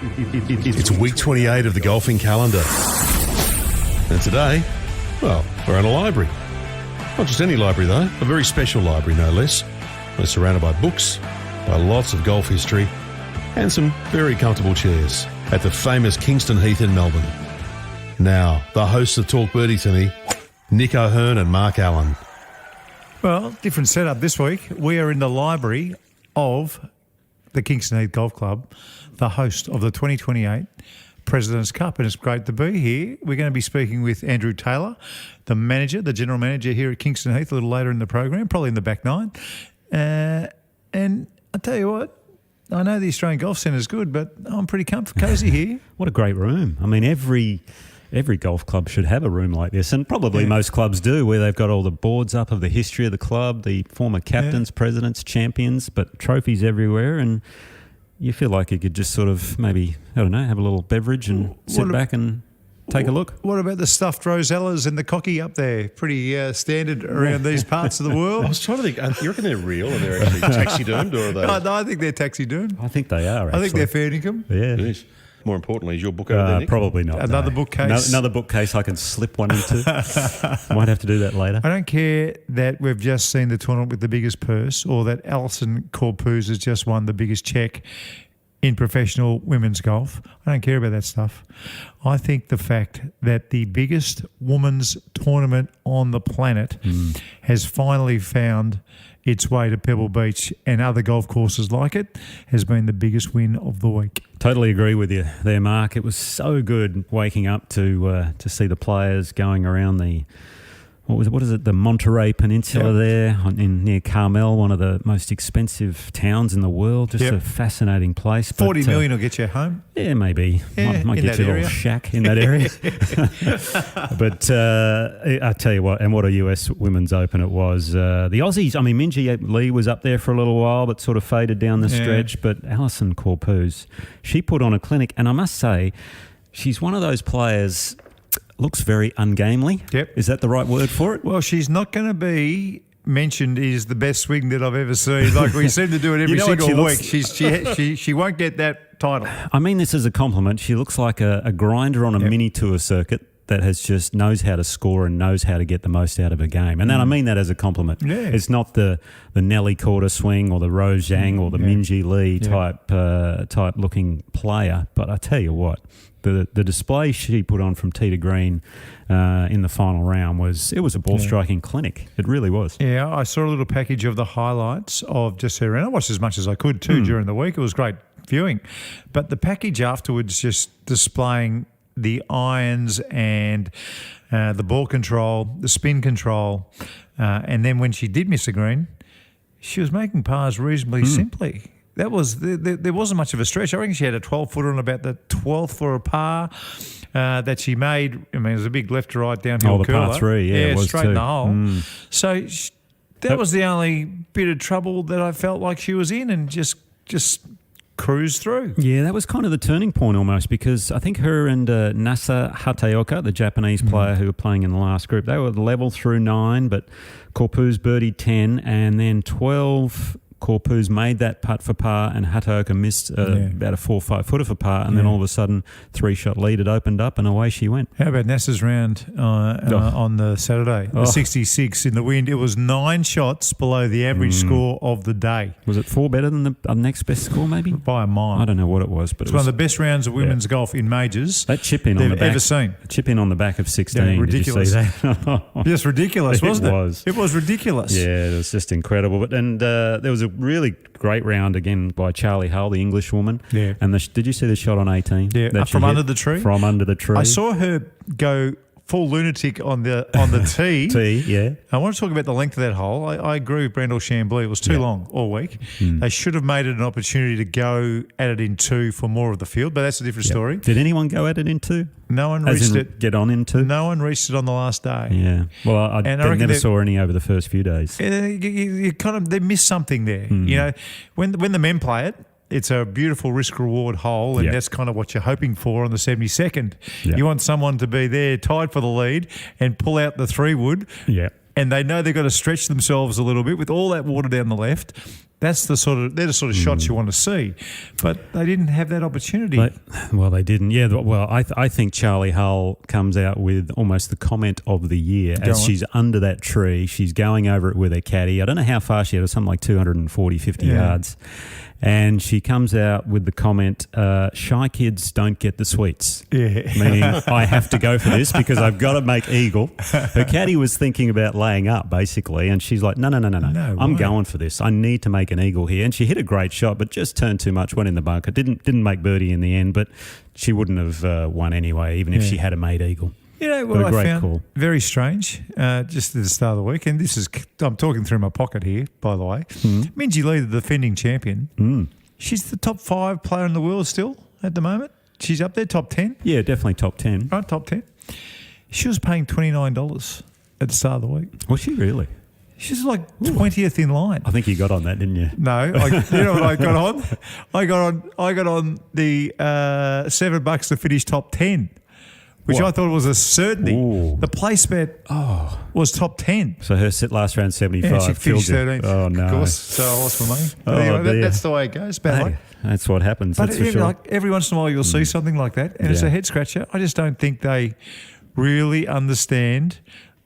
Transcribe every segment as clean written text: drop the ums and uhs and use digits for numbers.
It's week 28 of the golfing calendar. And today, well, we're in a library. Not just any library though, a very special library no less. We're surrounded by books, by lots of golf history, and some very comfortable chairs at the famous Kingston Heath in Melbourne. Now, the hosts of Talk Birdie to me, Nick O'Hearn and Mark Allen. Well, different setup this week. We are in the library of the Kingston Heath Golf Club, the host of the 2028 President's Cup, and it's great to be here. We're going to be speaking with Andrew Taylor, the manager, the general manager here at Kingston Heath, a little later in the program, probably in the back nine. And I tell you what, I know the Australian Golf Centre is good, but I'm pretty cosy here. What a great room. I mean, every golf club should have a room like this, and probably most clubs do, where they've got all the boards up of the history of the club, the former captains, presidents, champions, but trophies everywhere, and you feel like you could just sort of maybe, I don't know, have a little beverage and sit back and take a look. What about the stuffed rosellas and the cocky up there? Pretty standard around these parts of the world. I was trying to think, you reckon they're real and they're actually taxidermed, or are they? No, I think they're taxidermed. I think they are, actually. I think they're fair income. Yeah. Yes. More importantly, is your book over there, Nick? Probably not. Another bookcase. Another bookcase I can slip one into. Might have to do that later. I don't care that we've just seen the tournament with the biggest purse, or that Allisen Corpuz has just won the biggest cheque in professional women's golf. I don't care about that stuff. I think the fact that the biggest women's tournament on the planet has finally found its way to Pebble Beach and other golf courses like it has been the biggest win of the week. Totally agree with you there, Mark. It was so good waking up to see the players going around the the Monterey Peninsula there near Carmel, one of the most expensive towns in the world. Just a fascinating place. 40 million will get you home. Yeah, maybe. Might get you a little shack in that area. But I tell you what, and what a US Women's Open it was. The Aussies, I mean, Minjee Lee was up there for a little while, but sort of faded down the stretch. But Allisen Corpuz, she put on a clinic, and I must say, she's one of those players. Looks very ungamely. Yep. Is that the right word for it? Well, she's not going to be mentioned as the best swing that I've ever seen. Like we seem to do it every single week. She won't get that title. I mean this as a compliment. She looks like a grinder on a mini tour circuit that has just knows how to score and knows how to get the most out of a game. And then I mean that as a compliment. Yeah. It's not the Nelly Korda swing or the Rose Zhang or the Minjee Lee type looking player. But I tell you what, the display she put on from tee to green in the final round was a ball striking clinic. It really was. Yeah, I saw a little package of the highlights of just her round. I watched as much as I could too during the week. It was great viewing. But the package afterwards just displaying the irons and the ball control, the spin control, and then when she did miss a green, she was making pars reasonably simply. That was there wasn't much of a stretch. I reckon she had a 12-footer on about the 12th for a par that she made. I mean, it was a big left to right downhill the curler. par three, it was straight too. in the hole. So that was the only bit of trouble that I felt like she was in, and just cruise through. Yeah, that was kind of the turning point almost, because I think her and Nasa Hataoka, the Japanese player who were playing in the last group, they were level through 9, but Corpuz birdied 10, and then 12. Corpuz made that putt for par, and Hataoka missed about a 4 or 5 footer for par, and then all of a sudden 3-shot lead had opened up, and away she went. How about Nassa's round on the Saturday? The 66 in the wind. It was 9 shots below the average score of the day. Was it 4 better than the next best score? Maybe by a mile. I don't know what it was, but it's one of the best rounds of women's golf in majors that chip in on the back, ever seen. Chip in on the back of 16. Yeah, ridiculous. Did you see that? Just ridiculous, wasn't it? It was ridiculous. Yeah, it was just incredible. But there was a really great round again by Charlie Hull, the English woman. Yeah. And did you see the shot on 18? Yeah, from under the tree? From under the tree. I saw her go full lunatic on the tee. Yeah. I want to talk about the length of that hole. I agree with Brandel Chambly. It was too long all week. They should have made it an opportunity to go at it in 2 for more of the field, but that's a different story. Did anyone go at it in 2? No one reached it. Get on in 2? No one reached it on the last day. Yeah. Well, I never saw any over the first few days. You kind of, they missed something there. You know, when the men play it, it's a beautiful risk-reward hole, and that's kind of what you're hoping for on the 72nd. Yep. You want someone to be there tied for the lead and pull out the 3-wood, and they know they've got to stretch themselves a little bit with all that water down the left. they're the sort of shots you want to see, but they didn't have that opportunity. They didn't. Yeah. Well, I think Charlie Hull comes out with almost the comment of the year as she's under that tree. She's going over it with her caddy. I don't know how far she had. It was something like 240, 50 yards. And she comes out with the comment, shy kids don't get the sweets. Yeah. Meaning, I have to go for this because I've got to make eagle. Her caddy was thinking about laying up, basically, and she's like, no. I'm going for this. I need to make an eagle here. And she hit a great shot, but just turned too much, went in the bunker. Didn't make birdie in the end, but she wouldn't have won anyway, even if she had a made eagle. You know what I found very strange, just at the start of the week, and I'm talking through my pocket here, by the way. Minjee Lee, the defending champion, she's the top 5 player in the world still at the moment. She's up there, top 10. Yeah, definitely top 10. Right, top 10. She was paying $29 at the start of the week. Was she really? She's like 20th in line. I think you got on that, didn't you? No, you know what I got on? I got on the $7 to finish top 10. Which I thought was a certainty. Ooh. The place bet was top 10. So her last round 75. Yeah, she finished 13th. Oh, no. Of course, so I lost my money. Anyway, that's the way it goes. That's what happens, but that's for sure. Like, every once in a while you'll see something like that, and it's a head-scratcher. I just don't think they really understand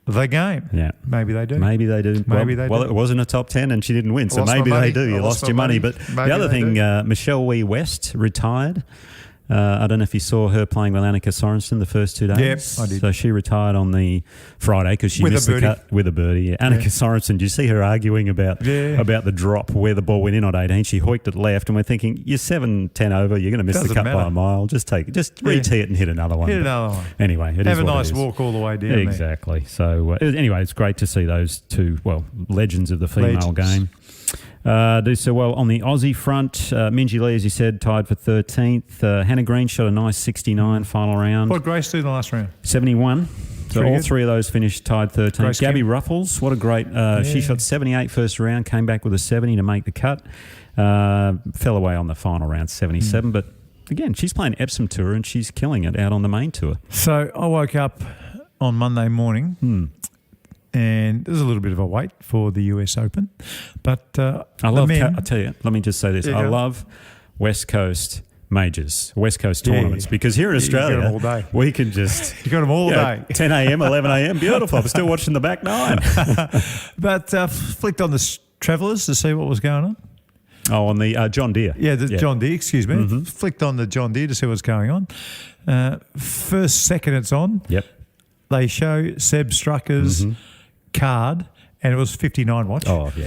the game. Yeah. Maybe they do. Maybe they do. Well, it wasn't a top 10 and she didn't win, so maybe they do. You lost your money. But the other thing, Michelle Wee West retired. I don't know if you saw her playing with Annika Sorensen the first 2 days. Yep, I did. So she retired on the Friday because she missed the cut with a birdie. Yeah. Annika Sorensen, do you see her arguing about the drop where the ball went in on 18? She hoiked it left, and we're thinking, you're 7-10 over, you're going to miss the cut by a mile. Just re-tee it and hit another one. Anyway, have a nice walk all the way down. Exactly. There. So anyway, it's great to see those two, legends of the female game. Do so well on the Aussie front. Minjee Lee, as you said, tied for 13th. Hannah Green shot a nice 69 final round. What did Grace do in the last round? 71. So all three of those finished tied 13th. Gabby Ruffles, what a great... She shot 78 first round, came back with a 70 to make the cut. Fell away on the final round, 77. But again, she's playing Epsom Tour and she's killing it out on the main tour. So I woke up on Monday morning... And there's a little bit of a wait for the US Open. But I tell you, let me just say this. I love West Coast majors, West Coast tournaments, because here in Australia, you got them all day. We can just... You got them all day. 10 a.m., 11 a.m., beautiful. I'm still watching the back nine. But flicked on the Travellers to see what was going on. Oh, on the John Deere. Yeah, John Deere, excuse me. Mm-hmm. Flicked on the John Deere to see what's going on. First second it's on. Yep. They show Seb Strucker's card, and it was 59 watch. Oh, yeah.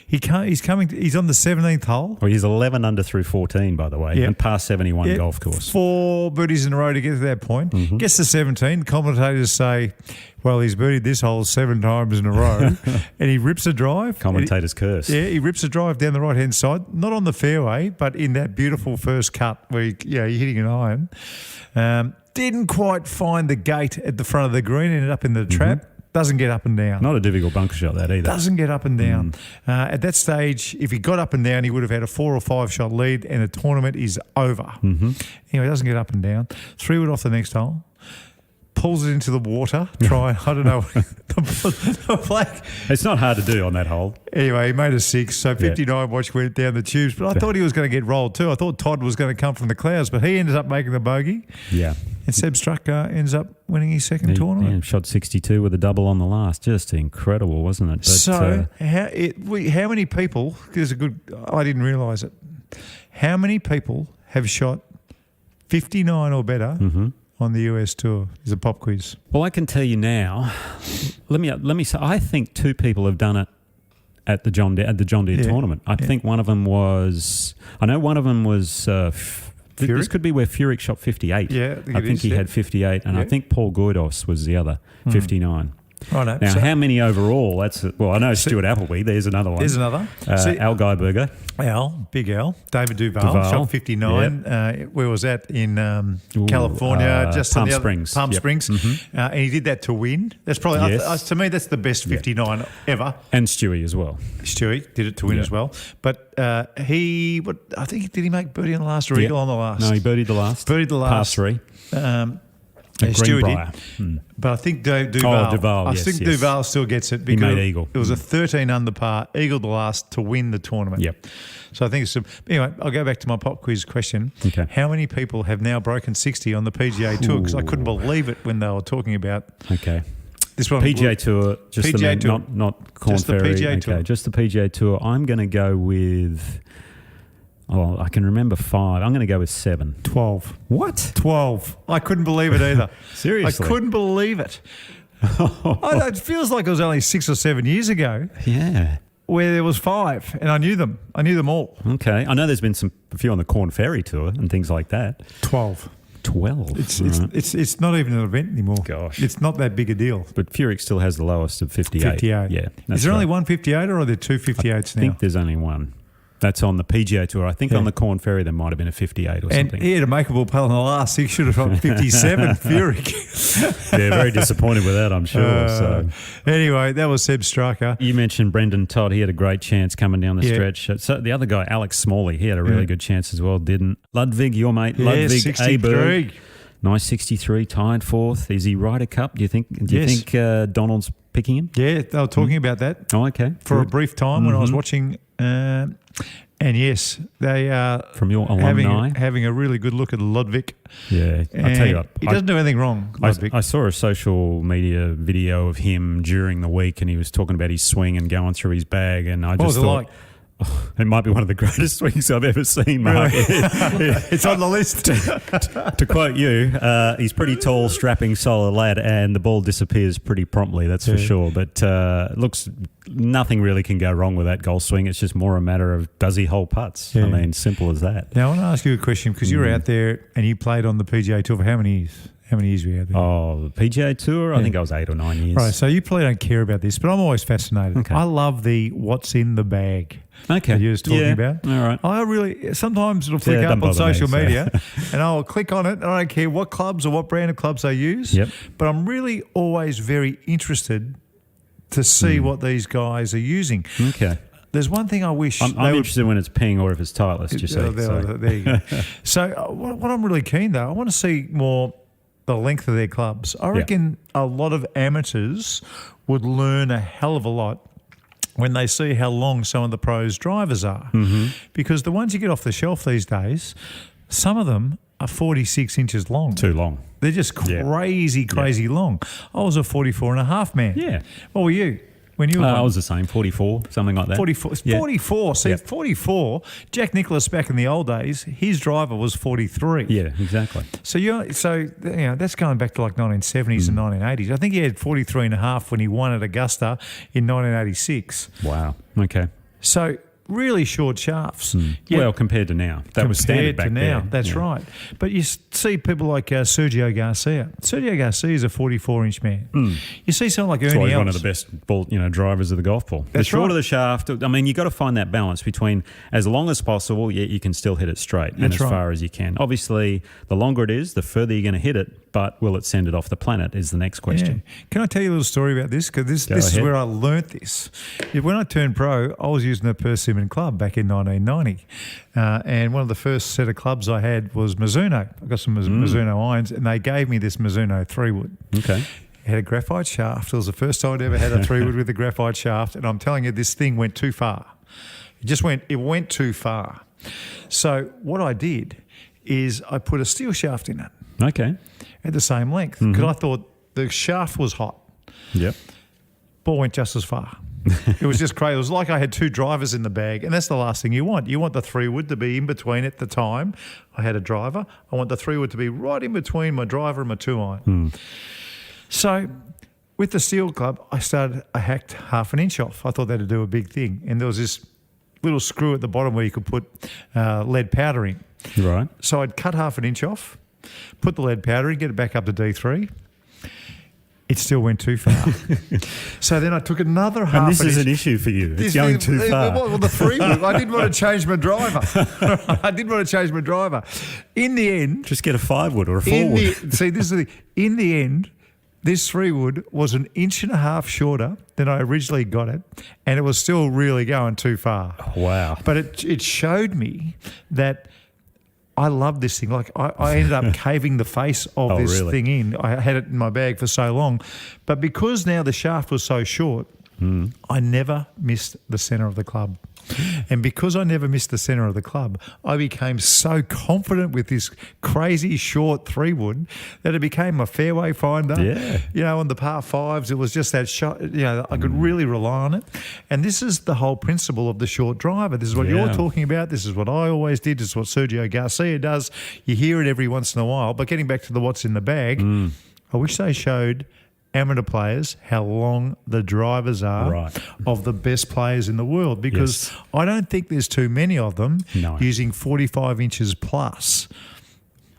He's on the 17th hole. Well, he's 11 under through 14, by the way, and past 71 golf course. 4 birdies in a row to get to that point. Gets to 17. Commentators say, well, he's birdied this hole 7 times in a row, and he rips a drive. Commentators curse. Yeah, he rips a drive down the right-hand side, not on the fairway, but in that beautiful first cut where you're hitting an iron. Didn't quite find the gate at the front of the green, ended up in the trap. Doesn't get up and down. Not a difficult bunker shot, that either. Doesn't get up and down. At that stage, if he got up and down, he would have had a 4 or 5 shot lead, and the tournament is over. Anyway, doesn't get up and down. 3-wood off the next hole. Pulls it into the water. I don't know. The flag. It's not hard to do on that hole. Anyway, he made a 6. So 59 watch went down the tubes. But I thought he was going to get rolled too. I thought Todd was going to come from the clouds, but he ended up making the bogey. Yeah. And Seb Strucker ends up winning his second tournament. Yeah, shot 62 with a double on the last. Just incredible, wasn't it? But, so how many people, I didn't realise it, how many people have shot 59 or better on the US tour? Is a pop quiz. Well, I can tell you now. Let me say, I think 2 people have done it at the John Deere tournament. I think one of them was. I know one of them was. This could be where Furyk shot 58. Yeah, I think he had 58, and I think Paul Goydos was the other, 59. Righto. Now, how many overall? I know Stuart Appleby. There's another one. There's another. Al Geiberger. Big Al. David Duval. Shot 59. Yep. Where was that? In California. Just Palm Springs. Palm Springs. And he did that to win. That's probably, to me, that's the best 59 ever. And Stewie as well. Stewie did it to win as well. But did he make birdie on the last or eagle on the last? No, he birdied the last. Birdied the last. Past 3. Greenbrier. But I think Duval. Duval, I yes, think yes. Duval still gets it because He made eagle. it was a 13 under par, eagle the last to win the tournament. Yep. So I think it's anyway. I'll go back to my pop quiz question. Okay. How many people have now broken 60 on the PGA Tour? Because I couldn't believe it when they were talking about. Okay. This one, PGA Tour, just PGA the men, Tour. not Corn Just the Ferry. PGA Tour. Just the PGA Tour. I'm going to go with. Oh, I can remember 5. I'm going to go with 7. 12. What? 12. I couldn't believe it either. Seriously? I couldn't believe it. It feels like it was only 6 or 7 years ago Yeah. where there was 5 and I knew them. I knew them all. Okay. I know there's been a few on the Corn Ferry Tour and things like that. 12. 12. It's not even an event anymore. Gosh. It's not that big a deal. But Furyk still has the lowest of 58. 58. Yeah. Is there only one 58 or are there two 58s now? I think there's only one. That's on the PGA Tour. I think on the Corn Ferry there might have been a 58 or and something. he had a makeable putt on the last. He should have got 57, Furyk. They're very disappointed with that, I'm sure. So Anyway, that was Seb Striker. you mentioned Brendan Todd. He had a great chance coming down the stretch. So the other guy, Alex Smalley, he had a really good chance as well, didn't. Ludwig, your mate, Ludwig 63. Aberg. Nice 63, tied 4th. Is he Ryder Cup? Do you think Donald's picking him? Yeah, they were talking about that Oh, okay. for Good. a brief time when I was watching. And yes, they are From your alumni. having a really good look at Ludwig. Yeah, I'll tell you what. He doesn't do anything wrong, Ludwig. I saw a social media video of him during the week and he was talking about his swing and going through his bag and I What just was it thought, like? it might be one of the greatest swings I've ever seen, Mark. It's on the list. To quote you, he's pretty tall, strapping, solid lad, and the ball disappears pretty promptly, that's for sure. But looks, nothing really can go wrong with that golf swing. It's just more a matter of does he hold putts? Yeah. I mean, simple as that. Now, I want to ask you a question because you were out there and you played on the PGA Tour for how many years? How many years were you out there? Oh, the PGA Tour? I think I was 8 or 9 years. Right, so you probably don't care about this, but I'm always fascinated. Okay. I love the what's in the bag Okay. that you was talking about. All right. I really, sometimes it'll flick Yeah, up don't on bother me, social so. media and I'll click on it and I don't care what clubs or what brand of clubs they use. Yep. But I'm really always very interested to see what these guys are using. Okay. There's one thing I wish I'm interested when it's ping or if it's Titleist, you see. There you go. So what I'm really keen though, I want to see more the length of their clubs. I reckon a lot of amateurs would learn a hell of a lot when they see how long some of the pros' drivers are. Mm-hmm. Because the ones you get off the shelf these days, some of them are 46 inches long. Too long. They're just crazy long. I was a 44 and a half man. Yeah. What were you? When you were I was the same, 44, something like that. 44. Yeah. 44. See, 44. Jack Nicklaus back in the old days, his driver was 43. Yeah, exactly. So that's going back to like 1970s and 1980s. I think he had 43 and a half when he won at Augusta in 1986. Wow. Okay. So really short shafts. Yet- Well, compared to now. That was standard back compared to now. there. That's Yeah. right. But you see people like Sergio Garcia. Sergio Garcia is a 44-inch man. You see someone like That's why Ernie he's one of Els. the best ball, drivers of the golf ball. The That's shorter right. the shaft, I mean, you've got to find that balance between as long as possible, yet you can still hit it straight and That's as right. far as you can. Obviously, the longer it is, the further you're going to hit it, but will it send it off the planet is the next question. Yeah. Can I tell you a little story about this? Because this is ahead. where I learnt this. When I turned pro, I was using a Persimmon club back in 1990. And one of the first set of clubs I had was Mizuno. I got some Mizuno irons, and they gave me this Mizuno 3-wood. Okay. It had a graphite shaft. It was the first time I'd ever had a 3-wood with a graphite shaft. And I'm telling you, this thing went too far. It went too far. So what I did is I put a steel shaft in it Okay. at the same length because I thought the shaft was hot. Yep. Ball went just as far. It was just crazy. It was like I had two drivers in the bag, and that's the last thing you want. You want the 3-wood to be in between at the time. I had a driver. I want the 3-wood to be right in between my driver and my 2-iron. So with the steel club, I hacked half an inch off. I thought that'd do a big thing. And there was this little screw at the bottom where you could put lead powder in. Right. So I'd cut half an inch off, put the lead powder in, get it back up to D3. It still went too far. So then I took another half And this an is inch. an issue for you. It's going too far. Well, the 3-wood. I didn't want to change my driver. In the end, Just get a 5-wood or a 4-wood. see, this is in the end, this 3-wood was an inch and a half shorter than I originally got it, and it was still really going too far. Wow. But it showed me that I love this thing. Like I ended up caving the face of this thing in. I had it in my bag for so long. But because now the shaft was so short, I never missed the centre of the club. And because I never missed the centre of the club, I became so confident with this crazy short 3-wood that it became a fairway finder. Yeah. You know, on the par fives, it was just that shot. You know, I could really rely on it. And this is the whole principle of the short driver. This is what you're talking about. This is what I always did. This is what Sergio Garcia does. You hear it every once in a while. But getting back to the what's in the bag, I wish they showed amateur players how long the drivers are of the best players in the world, because I don't think there's too many of them using 45 inches plus.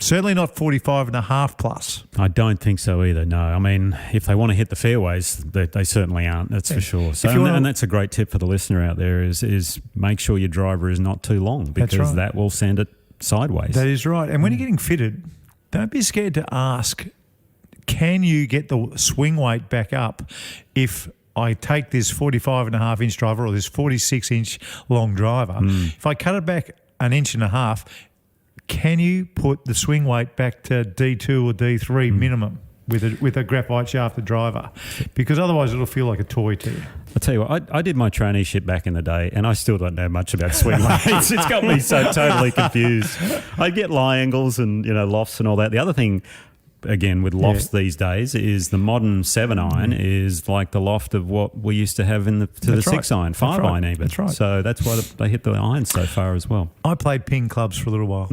Certainly not 45 and a half plus. I don't think so either, no. I mean, if they want to hit the fairways, they certainly aren't, that's for sure. So, and that's a great tip for the listener out there is make sure your driver is not too long, because that will send it sideways. That is right. And when you're getting fitted, don't be scared to ask, can you get the swing weight back up if I take this 45 and a half inch driver or this 46 inch long driver? If I cut it back an inch and a half, can you put the swing weight back to D2 or D3 minimum with a graphite shafted driver? Because otherwise it'll feel like a toy to you. I'll tell you what, I did my traineeship back in the day and I still don't know much about swing weights. It's got me so totally confused. I get lie angles and, lofts and all that. The other thing, again, with lofts these days, is the modern 7-iron is like the loft of what we used to have in the 6-iron, 5-iron even. That's right. So that's why they hit the irons so far as well. I played ping clubs for a little while.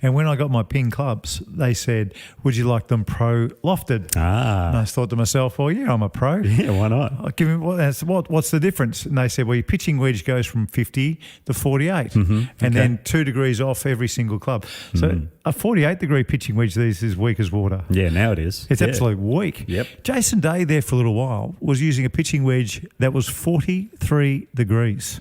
And when I got my ping clubs, they said, would you like them pro lofted? And I thought to myself, well, yeah, I'm a pro. Yeah, why not? I'll give him, what's the difference? And they said, well, your pitching wedge goes from 50 to 48 and then 2 degrees off every single club. So a 48-degree pitching wedge these is weak as water. Yeah, now it is. It's absolute weak. Yep. Jason Day there for a little while was using a pitching wedge that was 43 degrees.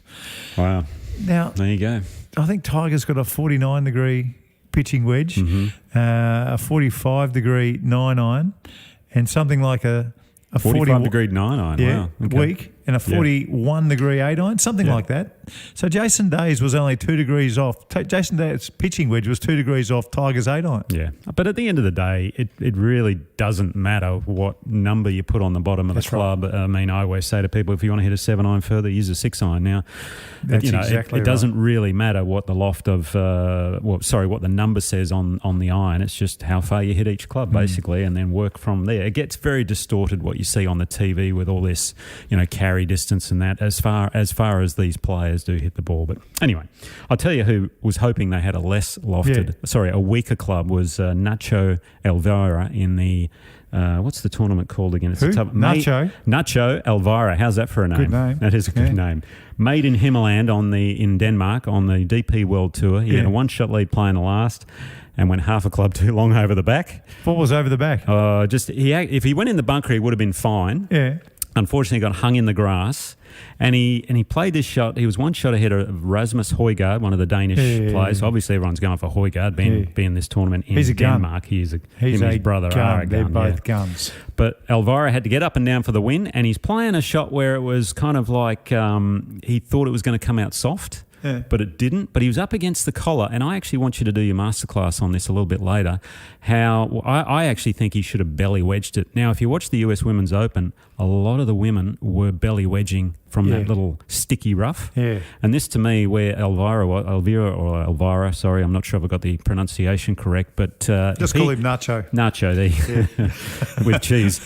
Wow. Now, there you go. I think Tiger's got a 49-degree pitching wedge, a 45-degree 9-iron, and something like a 45-degree 9-iron. Yeah, wow. Okay. weak, and a 41-degree 8-iron, something like that. So Jason Day's was only 2 degrees off. Jason Day's pitching wedge was 2 degrees off Tiger's 8-iron. Yeah, but at the end of the day, it really doesn't matter what number you put on the bottom of the club. Right. I mean, I always say to people, if you want to hit a 7-iron further, use a 6-iron. Now, it doesn't really matter what the loft of, what the number says on the iron. It's just how far you hit each club, basically, and then work from there. It gets very distorted what you see on the TV with all this, carry distance and that, as far as these players do hit the ball. But anyway, I'll tell you who was hoping they had a a weaker club was Nacho Elvira in the what's the tournament called again? It's Nacho Elvira. How's that for a name? Good name. That is a good name. Made in Himmerland in Denmark on the DP World Tour. He had a one-shot lead playing the last and went half a club too long over the back. What was over the back? If he went in the bunker, he would have been fine. Yeah. Unfortunately, he got hung in the grass, and he played this shot. He was one shot ahead of Rasmus Højgaard, one of the Danish players. So obviously, everyone's going for Højgaard, being this tournament in Denmark. He's him and his brother are a gun. They're both guns. But Elvira had to get up and down for the win, and he's playing a shot where it was kind of like he thought it was going to come out soft. Yeah. But it didn't. But he was up against the collar, and I actually want you to do your masterclass on this a little bit later. I actually think he should have belly wedged it. Now, if you watch the US Women's Open, a lot of the women were belly wedging from that little sticky rough. Yeah. And this, to me, where Elvira, sorry, I'm not sure if I got the pronunciation correct, but just call him Nacho. Nacho, with cheese.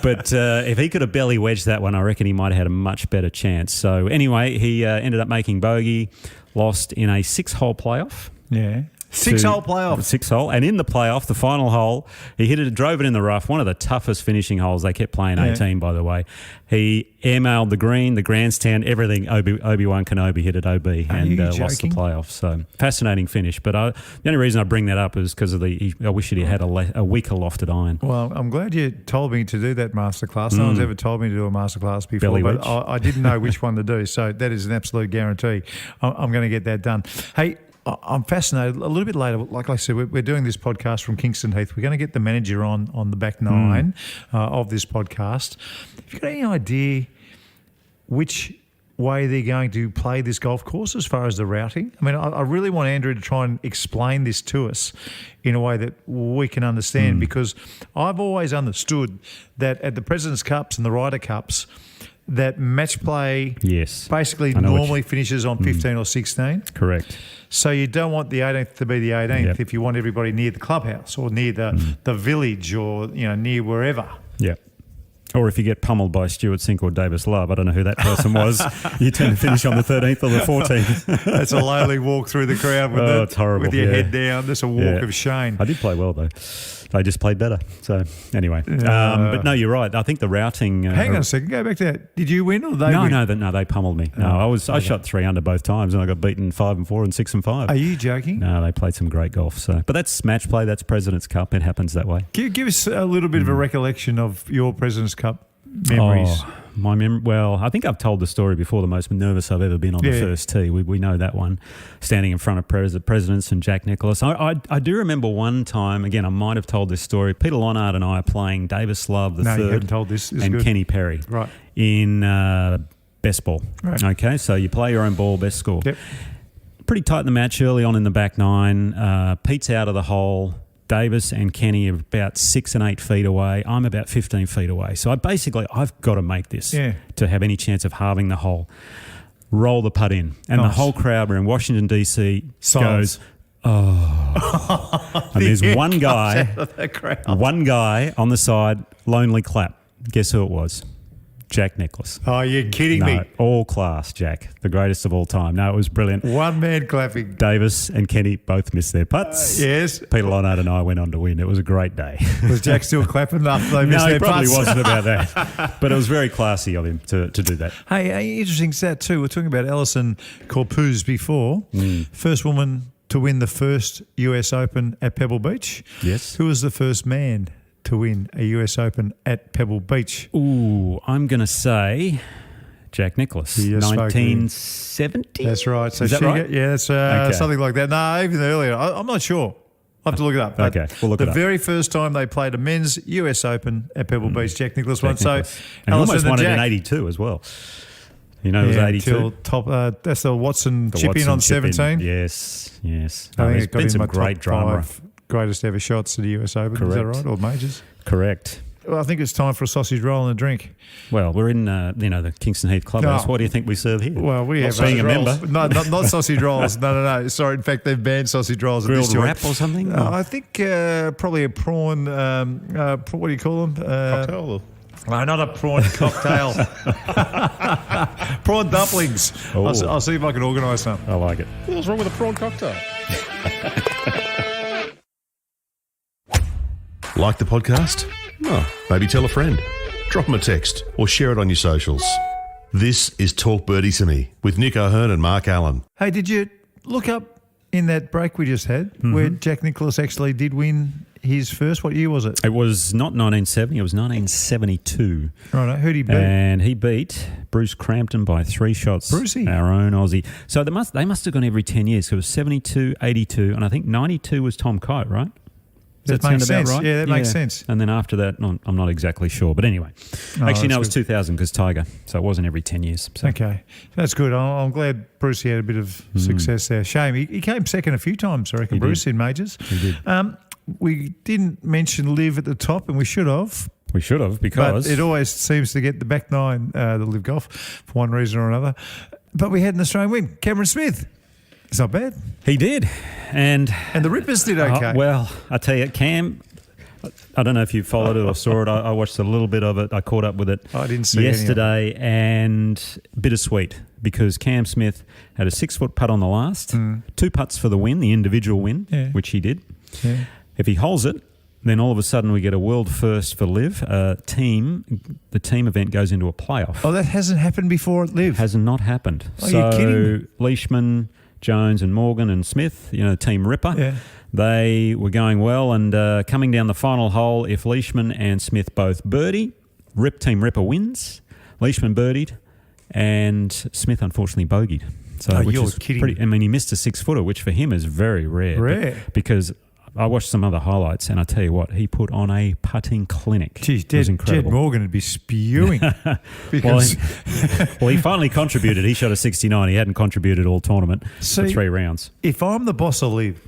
But if he could have belly wedged that one, I reckon he might have had a much better chance. So anyway, he ended up making bogey, lost in a 6-hole playoff. Yeah. 6-hole playoff. 6-hole. And in the playoff, the final hole, he drove it in the rough. One of the toughest finishing holes. They kept playing 18, by the way. He airmailed the green, the grandstand, everything. Obi-Wan Kenobi hit it OB and lost the playoff. So fascinating finish. But the only reason I bring that up is because of I wish he had a weaker lofted iron. Well, I'm glad you told me to do that masterclass. No one's ever told me to do a masterclass before, belly but wedge. I didn't know which one to do. So that is an absolute guarantee. I'm going to get that done. Hey, I'm fascinated. A little bit later, like I said, we're doing this podcast from Kingston Heath. We're going to get the manager on the back nine of this podcast. Have you got any idea which way they're going to play this golf course as far as the routing? I mean, I really want Andrew to try and explain this to us in a way that we can understand, because I've always understood that at the President's Cups and the Ryder Cups, that match play basically normally finishes on 15 or 16. Correct. So you don't want the 18th to be the 18th if you want everybody near the clubhouse or near the village or near wherever. Yeah. Or if you get pummeled by Stuart Sink or Davis Love, I don't know who that person was, you tend to finish on the 13th or the 14th. That's a lowly walk through the crowd with, it's horrible. With your head down. That's a walk of shame. I did play well, though. They just played better. So, anyway. But no, you're right. I think the routing... hang on a second. Go back to that. Did you win or they win? No, they pummeled me. No, I shot 3 under both times and I got beaten 5 and 4 and 6 and 5. Are you joking? No, they played some great golf. So, but that's match play. That's President's Cup. It happens that way. Give us a little bit of a recollection of your President's Cup memories. My memory. Well, I think I've told the story before. The most nervous I've ever been on the first tee. We know that one. Standing in front of presidents and Jack Nicklaus. I do remember one time. Again, I might have told this story. Peter Lonard and I are playing Davis Love the third. You haven't told this. And Kenny Perry. Right. In best ball. Right. Okay, so you play your own ball, best score. Yep. Pretty tight in the match early on in the back nine. Pete's out of the hole. Davis and Kenny are about 6 and 8 feet away. I'm about 15 feet away. So I've got to make this to have any chance of halving the hole. Roll the putt in. And the whole crowd, we're in Washington, D.C., goes, oh. And there's one guy on the side, lonely clap. Guess who it was? Jack Nicklaus. Oh, you're kidding me. All class, Jack. The greatest of all time. No, it was brilliant. One man clapping. Davis and Kenny both missed their putts. Yes. Peter Lonard and I went on to win. It was a great day. Was Jack still clapping after they missed their putts? No, he probably wasn't about that. But it was very classy of him to do that. Hey, interesting stat too. We're talking about Allisen Corpuz before. First woman to win the first US Open at Pebble Beach. Yes. Who was the first man to win a US Open at Pebble Beach? Ooh, I'm going to say Jack Nicklaus, 1970. That's right. So is that right? Yeah, that's something like that. No, even earlier. I'm not sure. I'll have to look it up. Okay, we'll look it up. The very first time they played a men's US Open at Pebble Beach, Jack Nicklaus won. So, and he almost won it in 82 as well. You know, it was 82. That's the Watson chip in on 17. Yes. I think there's it got been in some my great top drama. 5 greatest ever shots at the US Open. Correct. Is that right? Or majors? Correct. Well, I think it's time for a sausage roll and a drink. Well, we're in the Kingston Heath Clubhouse. What do you think we serve here? Well, we have being a member. No, not sausage rolls. No. Sorry, in fact, they've banned sausage rolls. Grilled wrap or something? I think probably a prawn. What do you call them? Cocktail. No, not a prawn cocktail. Prawn dumplings. Oh. I'll see if I can organise some. I like it. What's wrong with a prawn cocktail? Like the podcast? Oh, maybe tell a friend. Drop them a text or share it on your socials. This is Talk Birdie with Nick O'Hearn and Mark Allen. Hey, did you look up in that break we just had where Jack Nicklaus actually did win his first? What year was it? It was not 1970. It was 1972. Right. Who'd he beat? And he beat Bruce Crampton by 3 shots. Brucey. Our own Aussie. So they must have gone every 10 years. So it was 72, 82, and I think 92 was Tom Kite, right? Does that makes sense. Right? Yeah, that makes sense. And then after that, I'm not exactly sure. But anyway, actually, no, it was 2000 because Tiger. So it wasn't every 10 years. So. Okay. That's good. I'm glad Brucey had a bit of success there. Shame. He came second a few times, I reckon, Bruce, in majors. He did. We didn't mention LIV at the top, and we should have. We should have, because... But it always seems to get the back nine, the LIV Golf, for one reason or another. But we had an Australian win. Cameron Smith. It's not bad. He did. And the Rippers did okay. Well, I tell you, Cam, I don't know if you followed it or saw it. I watched a little bit of it. I caught up with it I didn't see yesterday, and bittersweet because Cam Smith had a 6-foot putt on the last, 2 putts for the win, the individual win, which he did. Yeah. If he holds it, then all of a sudden we get a world first for LIV. The team event goes into a playoff. Oh, that hasn't happened before at LIV? Has not happened. Are you kidding me? Leishman, Jones and Morgan and Smith, Team Ripper, they were going well, and coming down the final hole, if Leishman and Smith both birdie, Team Ripper wins. Leishman birdied, and Smith unfortunately bogeyed. So, which you're is kidding. He missed a 6-footer, which for him is very rare. Rare. Because I watched some other highlights, and I tell you what, he put on a putting clinic. Geez, It was incredible. Jed Morgan would be spewing. Because He finally contributed. He shot a 69. He hadn't contributed all tournament for 3 rounds. If I'm the boss of LIV,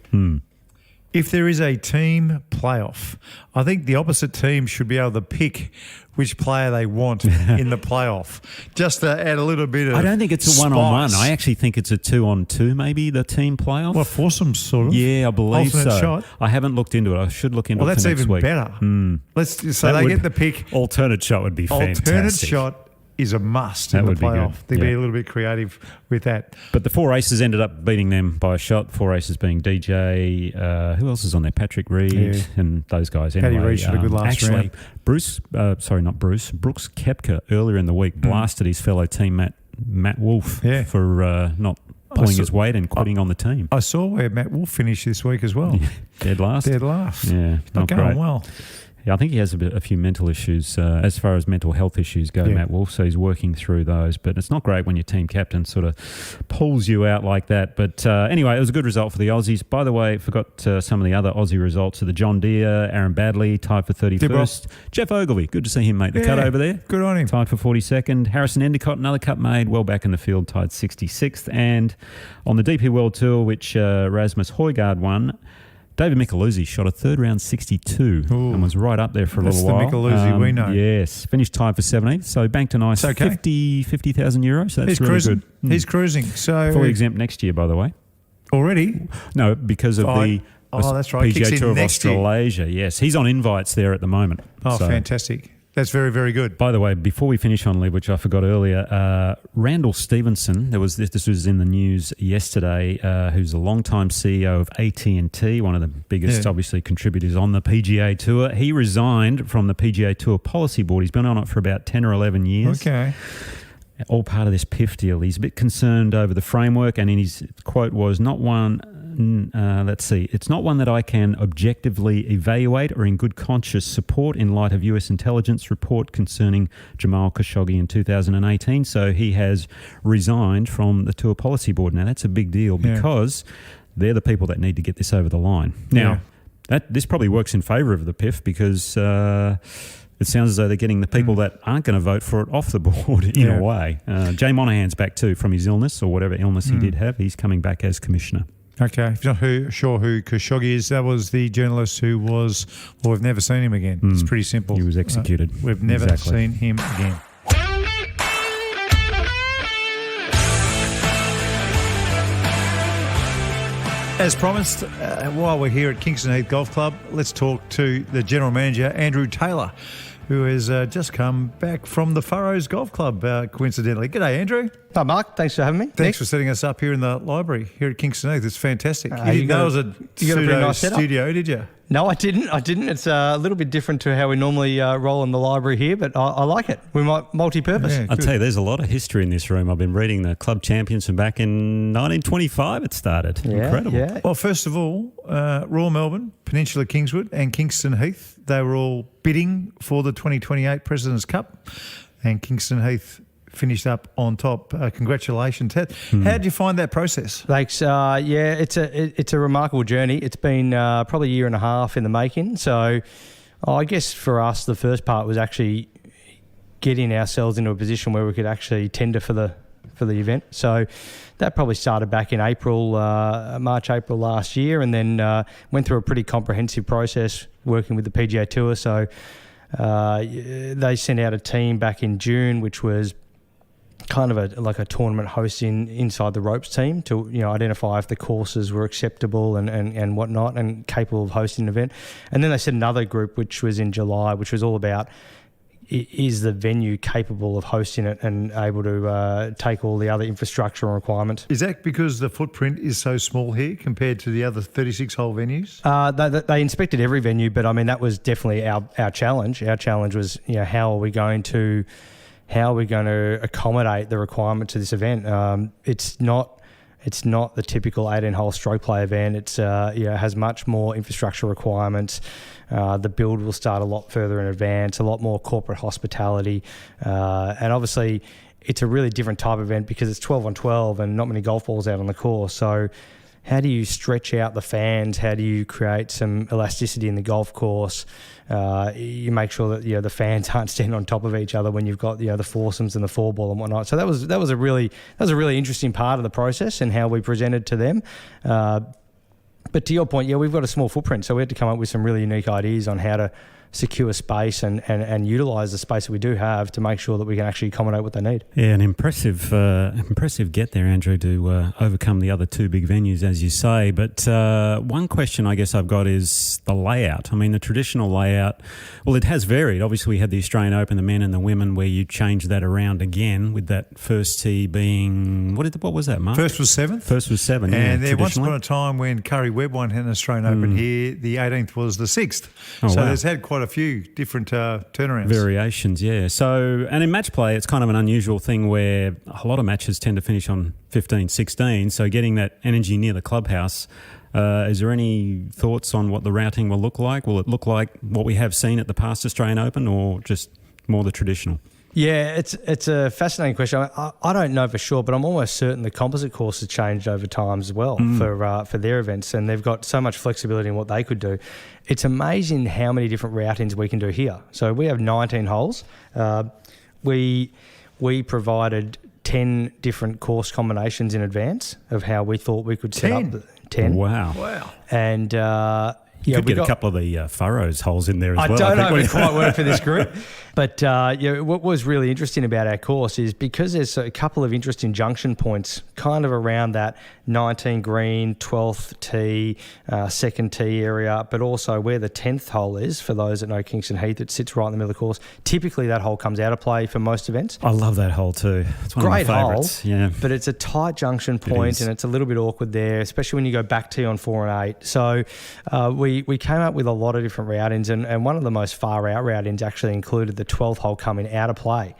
if there is a team playoff, I think the opposite team should be able to pick which player they want in the playoff, just to add a little bit of I don't think it's a spice. 1-on-1. I actually think it's a 2-on-2, maybe, the team playoff. Well, foursome sort of. Yeah, I believe alternate so. shot. I haven't looked into it. I should look into it Well, for that's next even week. better. So they get the pick. Alternate shot would be fantastic. Alternate shot is a must That in the would be good. playoff. They'd be Yeah. a little bit creative with that. But the 4 aces ended up beating them by a shot. 4 aces being DJ. Who else is on there? Patrick Reed and those guys. Anyway, Reed shot a good last round. Brooks Koepka earlier in the week blasted his fellow teammate Matt Wolf for not pulling his weight and quitting on the team. I saw where Matt Wolf finished this week as well. Dead last. Yeah, not going great. well. Yeah, I think he has a few mental issues as far as mental health issues go, Matt Wolf, so he's working through those. But it's not great when your team captain sort of pulls you out like that. But anyway, it was a good result for the Aussies. By the way, forgot some of the other Aussie results of the John Deere, Aaron Badley, tied for 31st. Jeff Ogilvy, good to see him make the cut over there. Good on him. Tied for 42nd. Harrison Endicott, another cut made, well back in the field, tied 66th. And on the DP World Tour, which Rasmus Højgaard won, David Micheluzzi shot a 3rd round 62 and was right up there for a little while. That's the Micheluzzi we know. Yes. Finished tied for 17th, so banked a nice 50,000 euros. So that's really good. He's cruising. So fully exempt next year, by the way. Already? No, because of the that's right. PGA Tour of Australasia. Yes, he's on invites there at the moment. Oh, fantastic. That's very, very good. By the way, before we finish on LIV, which I forgot earlier, Randall Stevenson, this was in the news yesterday, who's a longtime CEO of AT&T, one of the biggest, obviously, contributors on the PGA Tour. He resigned from the PGA Tour Policy Board. He's been on it for about 10 or 11 years. Okay. All part of this PIF deal. He's a bit concerned over the framework, and his quote was, it's not one that I can objectively evaluate or in good conscience support in light of US intelligence report concerning Jamal Khashoggi in 2018. So he has resigned from the Tour Policy Board. Now, that's a big deal because they're the people that need to get this over the line. Now, this probably works in favour of the PIF because it sounds as though they're getting the people that aren't going to vote for it off the board in a way. Jay Monahan's back too from his illness or whatever illness he did have. He's coming back as commissioner. Okay. If you're not sure who Khashoggi is, that was the journalist who was, well, we've never seen him again. It's pretty simple. He was executed. We've never seen him again. As promised, while we're here at Kingston Heath Golf Club, let's talk to the General Manager, Andrew Taylor, who has just come back from the Furrows Golf Club, coincidentally. G'day, Andrew. Hi, Mark. Thanks for having me. Thanks for setting us up here in the library here at Kingston Heath. It's fantastic. You didn't know it was a nice studio, did you? No, I didn't. It's a little bit different to how we normally roll in the library here, but I like it. We might multi-purpose. Yeah, I'll tell you, there's a lot of history in this room. I've been reading the club champions from back in 1925 it started. Incredible. Yeah. Well, first of all, Royal Melbourne, Peninsula Kingswood and Kingston Heath, they were all bidding for the 2028 President's Cup, and Kingston Heath finished up on top. Congratulations. How did you find that process? Thanks. It's a remarkable journey. It's been probably a year and a half in the making. So I guess for us, the first part was actually getting ourselves into a position where we could actually tender for the event. So that probably started back in March, April last year, and then went through a pretty comprehensive process working with the PGA Tour. So they sent out a team back in June, which was kind of a tournament hosting inside the ropes team to identify if the courses were acceptable and whatnot and capable of hosting an event. And then they sent another group, which was in July, which was all about is the venue capable of hosting it and able to take all the other infrastructure and requirements. Is that because the footprint is so small here compared to the other 36-hole venues? They inspected every venue, but I mean that was definitely our challenge. Our challenge was how are we going to accommodate the requirement to this event? It's not the typical 18-hole stroke play event. It's has much more infrastructure requirements. The build will start a lot further in advance, a lot more corporate hospitality, and obviously it's a really different type of event because it's 12 on 12 and not many golf balls out on the course. So how do you stretch out the fans? How do you create some elasticity in the golf course? You make sure that the fans aren't standing on top of each other when you've got the foursomes and the four ball and whatnot. So that was a really interesting part of the process and how we presented to them. But to your point, we've got a small footprint, so we had to come up with some really unique ideas on how to secure space and utilise the space that we do have to make sure that we can actually accommodate what they need. Yeah, an impressive get there, Andrew, to overcome the other two big venues, as you say. But one question I guess I've got is the layout. I mean, the traditional layout, well, it has varied. Obviously, we had the Australian Open, the men and the women, where you changed that around again with that first tee being, what was that, Mark? First was 7th. First was 7, and there once upon a time when Curry Webb won an Australian Open here, the 18th was the 6th. So there's had quite a few different turnarounds. Variations, yeah. So, and in match play, it's kind of an unusual thing where a lot of matches tend to finish on 15, 16. So getting that energy near the clubhouse, is there any thoughts on what the routing will look like? Will it look like what we have seen at the past Australian Open or just more the traditional? Yeah, it's a fascinating question. I don't know for sure, but I'm almost certain the composite course has changed over time as well for their events, and they've got so much flexibility in what they could do. It's amazing how many different routings we can do here. So we have 19 holes. We provided 10 different course combinations in advance of how we thought we could set up 10. Wow. And you could get a couple of the furrows holes in there as well. I don't know if it quite work for this group. But what was really interesting about our course is because there's a couple of interesting junction points kind of around that 19 green, 12th tee, second tee area, but also where the 10th hole is, for those that know Kingston Heath, it sits right in the middle of the course. Typically that hole comes out of play for most events. I love that hole too. It's one Great of my favourites. Hole, yeah. But it's a tight junction point and it's a little bit awkward there, especially when you go back tee on 4 and 8. So we came up with a lot of different routings, and one of the most far out routings actually included the 12th hole coming out of play.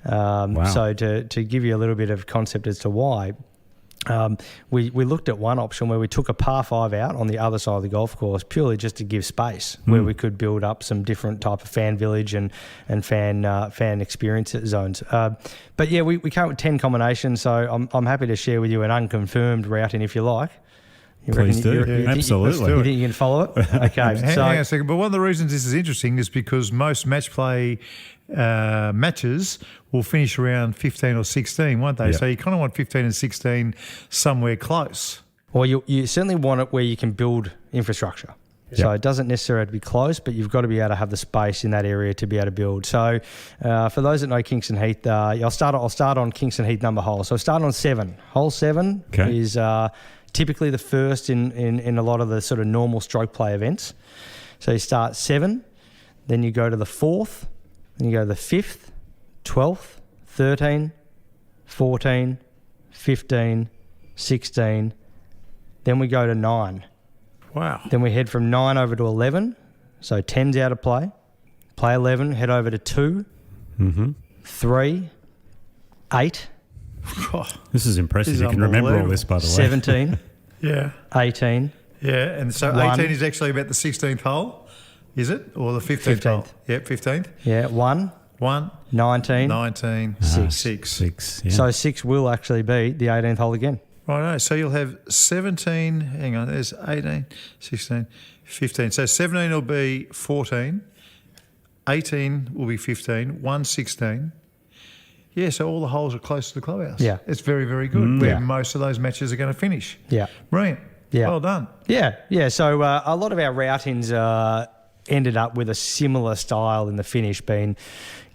Wow. So to give you a little bit of concept as to why, we looked at one option where we took a par 5 out on the other side of the golf course purely just to give space where we could build up some different type of fan village and fan experience zones. But yeah, we came up with 10 combinations, so I'm happy to share with you an unconfirmed routing if you like. Please do. Absolutely. You think you can follow it? Okay. Hang on a second. But one of the reasons this is interesting is because most match play matches will finish around 15 or 16, won't they? Yeah. So you kind of want 15 and 16 somewhere close. Well, you certainly want it where you can build infrastructure. So it doesn't necessarily have to be close, but you've got to be able to have the space in that area to be able to build. So for those that know Kingston Heath, I'll start on Kingston Heath number hole. So start on 7. Hole 7 is typically the first in a lot of the sort of normal stroke play events. So you start 7, then you go to the 4th, then you go to the 5th, 12th, 13, 14, 15, 16, then we go to 9. Wow. Then we head from 9 over to 11. So 10's out of play. Play 11, head over to 2, 3, 8. This is impressive. You can remember all this, by the way. 17. Yeah. 18. Yeah, and so 1. 18 is actually about the 16th hole, is it? Or the 15th hole? Yeah, 15th. Yeah, 1. 19. 19. 6. 6. Yeah. So 6 will actually be the 18th hole again. Right, so you'll have 17, hang on, there's 18, 16, 15. So 17 will be 14, 18 will be 15, 1, 16. Yeah, so all the holes are close to the clubhouse. Yeah. It's very, very good where most of those matches are going to finish. Yeah. Brilliant. Yeah. Well done. Yeah. So a lot of our routings ended up with a similar style in the finish, being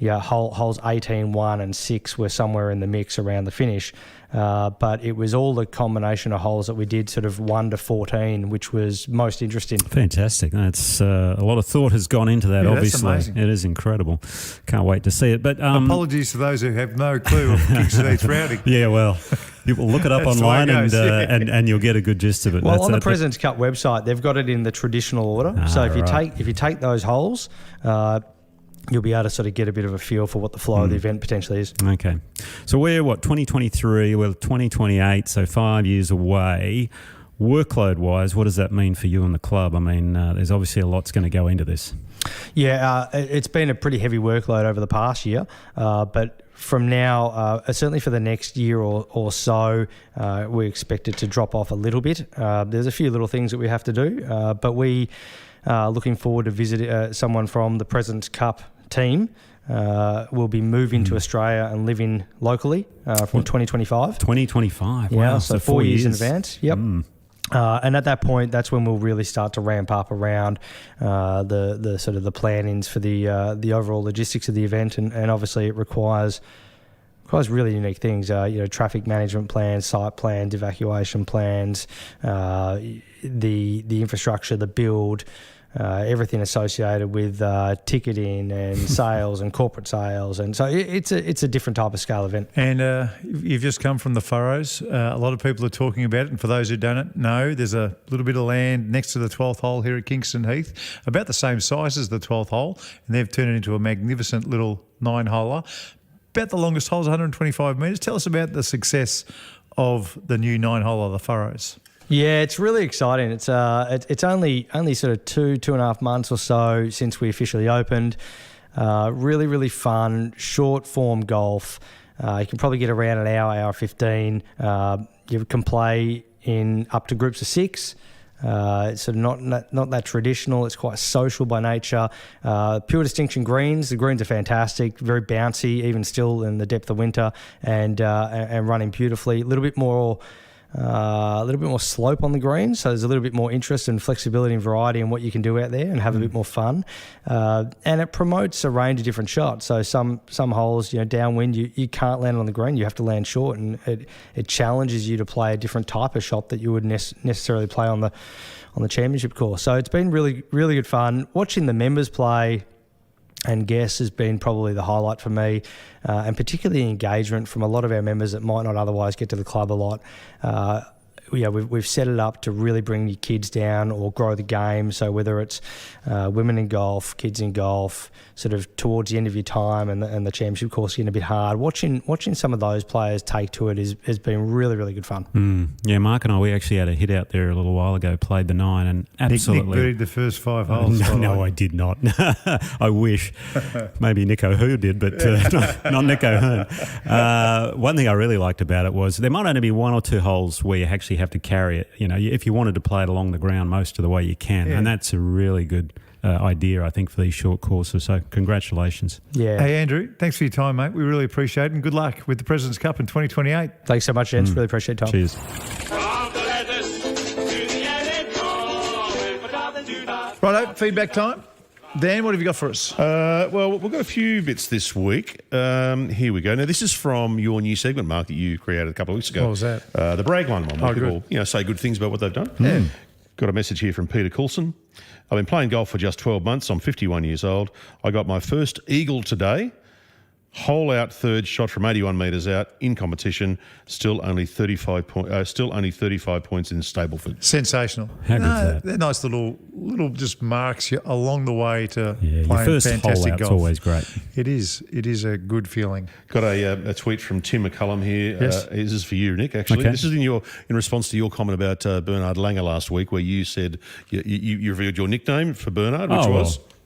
holes 18, 1 and 6 were somewhere in the mix around the finish. But it was all the combination of holes that we did sort of 1 to 14, which was most interesting. Fantastic. That's a lot of thought has gone into that, obviously. That's amazing. It is incredible. Can't wait to see it. But apologies to those who have no clue of Kingston Heath routing. Yeah, well, you will look it up online and you'll get a good gist of it. Well, on the President's Cup website, they've got it in the traditional order. So if you take those holes, you'll be able to sort of get a bit of a feel for what the flow of the event potentially is. Okay. So we're 2023, we're 2028, so 5 years away. Workload-wise, what does that mean for you and the club? I mean, there's obviously a lot's going to go into this. Yeah, it's been a pretty heavy workload over the past year, but from now, certainly for the next year or so, we expect it to drop off a little bit. There's a few little things that we have to do, but we are looking forward to visit someone from the President's Cup team. Will be moving to Australia and living locally from 2025. 2025, wow. Yeah, so 4 years in advance. Yep. And at that point, that's when we'll really start to ramp up around the sort of the plannings for the overall logistics of the event, and obviously it requires really unique things. Traffic management plans, site plans, evacuation plans, the infrastructure, the build. Everything associated with ticketing and sales and corporate sales, and so it's a different type of scale event. And you've just come from the Furrows. A lot of people are talking about it, and for those who don't know, there's a little bit of land next to the 12th hole here at Kingston Heath, about the same size as the 12th hole, and they've turned it into a magnificent little 9-holer. About the longest hole is 125 metres. Tell us about the success of the new 9-hole of the Furrows. Yeah, it's really exciting. It's only sort of 2.5 months or so since we officially opened. Really, really fun, short form golf. You can probably get around an hour 15. You can play in up to groups of 6. It's sort of not that traditional. It's quite social by nature. Pure distinction greens. The greens are fantastic, very bouncy, even still in the depth of winter, and running beautifully. A little bit more slope on the green, so there's a little bit more interest and flexibility and variety in what you can do out there and have a bit more fun. And it promotes a range of different shots. So some holes, downwind, you can't land on the green, you have to land short, and it challenges you to play a different type of shot that you would necessarily play on the championship course. So it's been really, really good fun. Watching the members play and guests has been probably the highlight for me, and particularly engagement from a lot of our members that might not otherwise get to the club a lot. We've set it up to really bring your kids down or grow the game. So whether it's women in golf, kids in golf, sort of towards the end of your time and the championship course getting a bit hard, watching some of those players take to it has been really, really good fun. Yeah, Mark and I, we actually had a hit out there a little while ago, played the 9, and absolutely... Nick birdied the first 5 holes. No, I did not. I wish. Maybe Nico Hu did, but not Nico Hearn. One thing I really liked about it was there might only be 1 or 2 holes where you actually have to carry it. If you wanted to play it along the ground most of the way you can, and that's a really good idea, I think, for these short courses. So congratulations. Yeah. Hey, Andrew, thanks for your time, mate. We really appreciate it, and good luck with the President's Cup in 2028. Thanks so much, gents. Really appreciate your time. Cheers. Righto, feedback time. Dan, what have you got for us? Well, we've got a few bits this week. Here we go. Now, this is from your new segment, Mark, that you created a couple of weeks ago. What was that? The brag one, where good. people say good things about what they've done. Yeah. Got a message here from Peter Coulson. I've been playing golf for just 12 months. I'm 51 years old. I got my first eagle today. Hole out third shot from 81 metres out in competition. Still only 35 points in Stableford. Sensational. How good's that? They're nice little just marks you along the way to Your playing first fantastic hole out's golf. always great. It is. It is a good feeling. Got a tweet from Tim McCullum here. Yes. This is for you, Nick, actually. Okay. This is in response to your comment about Bernard Langer last week, where you said you revealed your nickname for Bernard,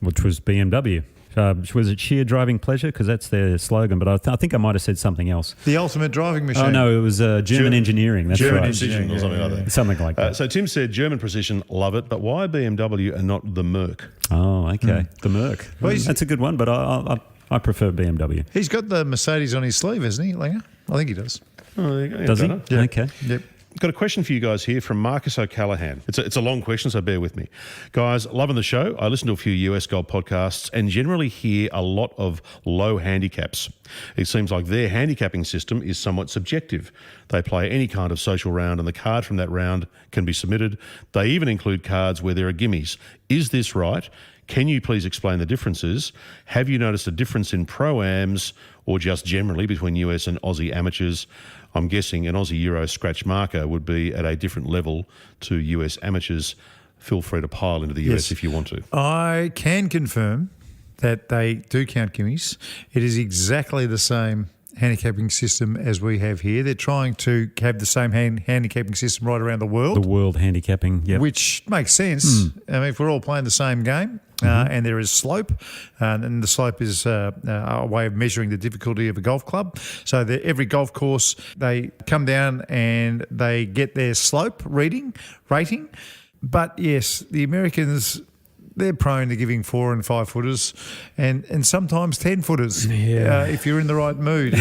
which was BMW. Was it sheer driving pleasure? Because that's their slogan, but I think I might have said something else. The ultimate driving machine. Oh, no, it was German engineering. That's German right. precision or something like that. Something like that. So Tim said, German precision, love it, but why BMW and not the Merc? Oh, okay. The Merc. Well, That's a good one, but I prefer BMW. He's got the Mercedes on his sleeve, hasn't he, Langer? I think he does. Oh, there you go. Does he? Yeah. Okay. Yep. Got a question for you guys here from Marcus O'Callaghan. It's a long question, so bear with me. Guys, loving the show. I listen to a few US golf podcasts and generally hear a lot of low handicaps. It seems like their handicapping system is somewhat subjective. They play any kind of social round and the card from that round can be submitted. They even include cards where there are gimmies. Is this right? Can you please explain the differences? Have you noticed a difference in pro-ams or just generally between US and Aussie amateurs? I'm guessing an Aussie Euro scratch marker would be at a different level to US amateurs. Feel free to pile into the US if you want to. I can confirm that they do count gimmies. It is exactly the same handicapping system as we have here. They're trying to have the same handicapping system right around the world. The world handicapping, yeah. Which makes sense. I mean, if we're all playing the same game, and there is slope, and the slope is a way of measuring the difficulty of a golf club. So every golf course, they come down and they get their slope rating. But yes, the Americans, they're prone to giving 4 and 5 footers, and sometimes 10 footers. If you're in the right mood.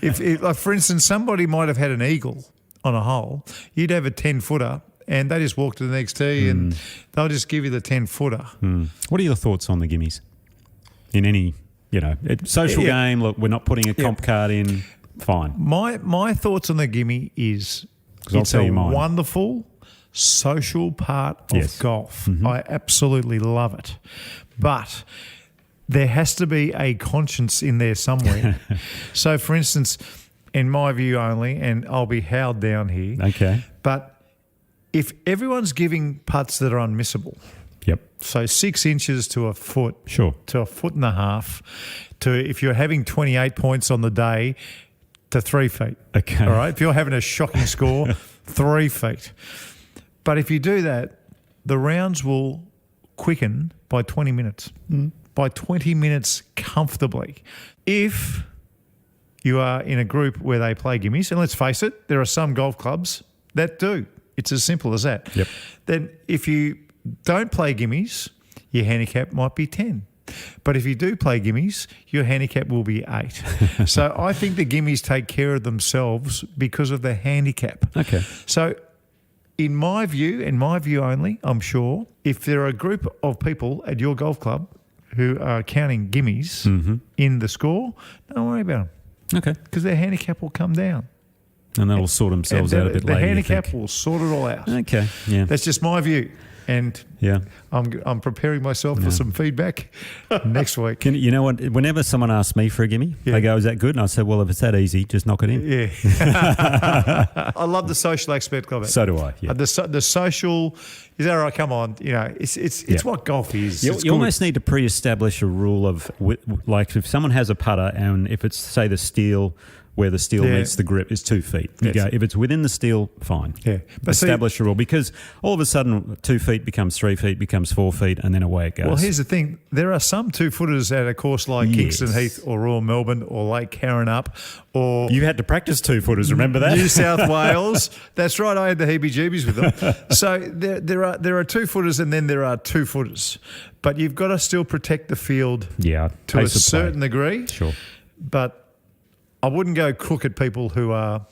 if like for instance, somebody might have had an eagle on a hole, you'd have a 10 footer, and they just walk to the next tee, and they'll just give you the 10 footer. What are your thoughts on the gimmies? In any social game, look, we're not putting a comp card in. Fine. My thoughts on the gimme is it's a wonderful social part of golf. I absolutely love it. But there has to be a conscience in there somewhere. So, for instance, in my view only, and I'll be howled down here. Okay. But if everyone's giving putts that are unmissable, so 6 inches to a foot, to a foot and a half, to if you're having 28 points on the day, to 3 feet. Okay. All right. If you're having a shocking score, 3 feet. But if you do that, the rounds will quicken by 20 minutes. By 20 minutes comfortably. If you are in a group where they play gimmies, and let's face it, there are some golf clubs that do. It's as simple as that. Then if you don't play gimmies, your handicap might be 10. But if you do play gimmies, your handicap will be 8. So I think the gimmies take care of themselves because of the handicap. Okay. So in my view, and my view only, I'm sure, if there are a group of people at your golf club who are counting gimmies in the score, don't worry about them. Okay. Because their handicap will come down. And they'll sort themselves out a bit later. The handicap will sort it all out. Okay, yeah. That's just my view. And I'm preparing myself for some feedback next week. You know what? Whenever someone asks me for a gimme, they go, "Is that good?" And I say, "Well, if it's that easy, just knock it in." Yeah. I love the social aspect of it. So do I. Yeah. The social. Is that right? Come on. You know, it's what golf is. You almost need to pre-establish a rule of like if someone has a putter and if it's say the steel. Where the steel meets the grip is 2 feet. You go, if it's within the steel, fine. Yeah. But establish a rule because all of a sudden 2 feet becomes 3 feet, becomes 4 feet, and then away it goes. Well, here's the thing. There are some 2-footers at a course like Kingston Heath or Royal Melbourne or Lake Carrinup or... You had to practice 2-footers, remember that? New South Wales. That's right. I had the heebie-jeebies with them. So there are 2-footers and then there are 2-footers. But you've got to still protect the field to a certain degree. Sure. But... I wouldn't go crook at people who are